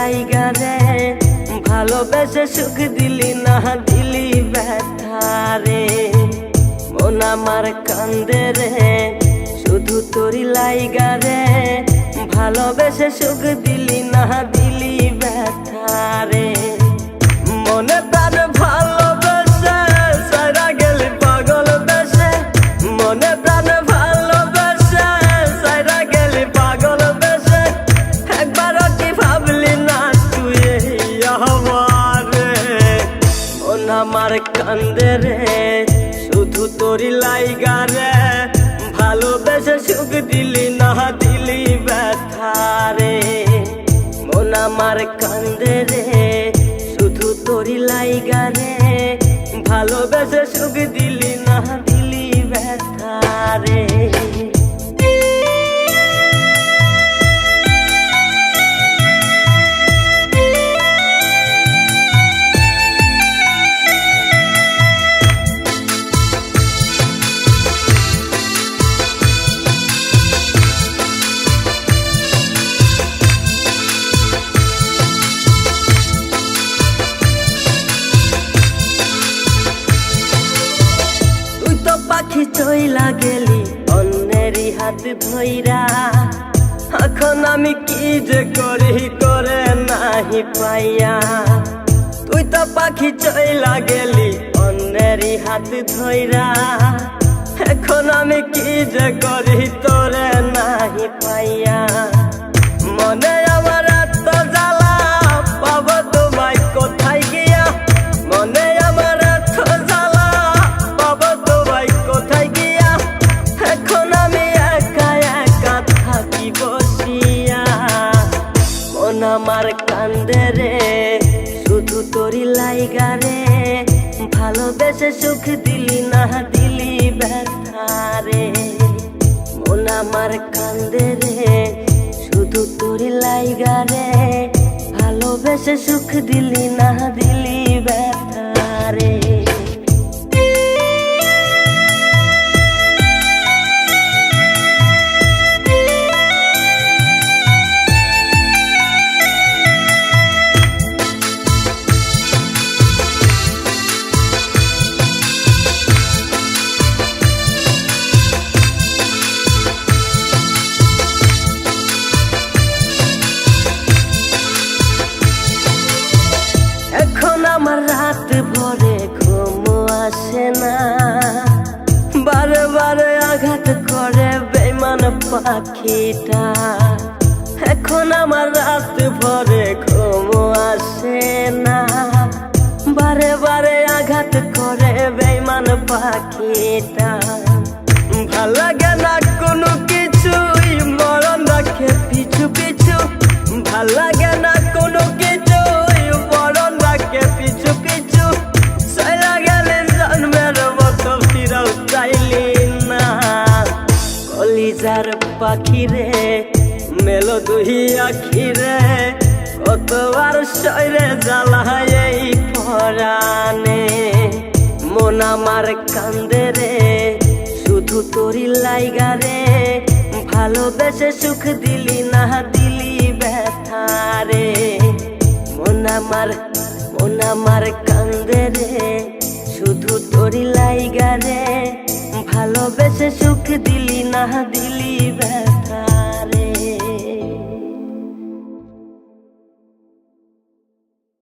লাইগা রে ভালোবেসে সুখ দিলি না দিলি ব্যথা রে মন আমার কান্দে রে শুধু তোরি লাইগা রে ভালোবেসে সুখ দিলি না দিলি ব্যথা রে মনে প্রাণ ভালোবেসে সারা গেলি পাগল বেশে মনে প্রাণ ভালোবেসে সারা গেলি পাগল বেশে একবারও কি ভাবলি না তুই আমারে মন আমার কান্দে রে শুধু তোরি লাইগা রে ভালোবেসে সুখ দিলি না দিলি ব্যথা রে মন আমার কান্দে রে শুধু তোরি লাইগা রে ভালোবেসে সুখ দিলি না দিলি ব্যথা রে পাখি চইলা গেলি অন্যেরই হাত ধইরা এখন আমি কি যে করি করে নাহি পাইয়া তুই তো পাখি চইলা গেলি অন্যেরই হাত ধইরা এখন আমি কি যে করি তোরে নাহি পাইয়া মনে আমার এত জ্বালা পাবো তোমায় কোথায় গিয়া মনে আমার এত জ্বালা পাবো তোমায় কোথায় গিয়া এখন আমি একা একা থাকি বসিয়া মন আমার কান্দে রে শুধু তোরি লাইগা রে ভালোবেসে সুখ দিলি না দিলি ব্যথা রে মন আমার কান্দে রে শুধু তোরি লাইগা রে ভালোবেসে সুখ দিলি না দিলি ব্যথা রে আমার রাত ভরে ঘুম আসে না বারে বারে আঘাত করে বেঈমান পাখিটা এখন আমার রাত ভরে ঘুম আসে না বারে বারে আঘাত করে বেঈমান পাখিটা ভাল লাগে না কোনো কিছুই মরণ রাখে পিছু পিছু ভাল লাগে না কোনো কিছুই মরণ রাখে পিছু পিছু চলা গেলে জন্মের মতো ফিরাও চাইলি না কলিজার পাখি রে মেলো দুই আখি রে কতবার শরীরে জ্বালায় এই পরাণে মন আমার কান্দে রে শুধু তোরি লাইগা রে ভালোবেসে সুখ দিলি না দিলি ব্যথা রে মন আমার কান্দে রে শুধু তোরি লাইগা রে ভালোবেসে সুখ দিলি না দিলি ব্যথা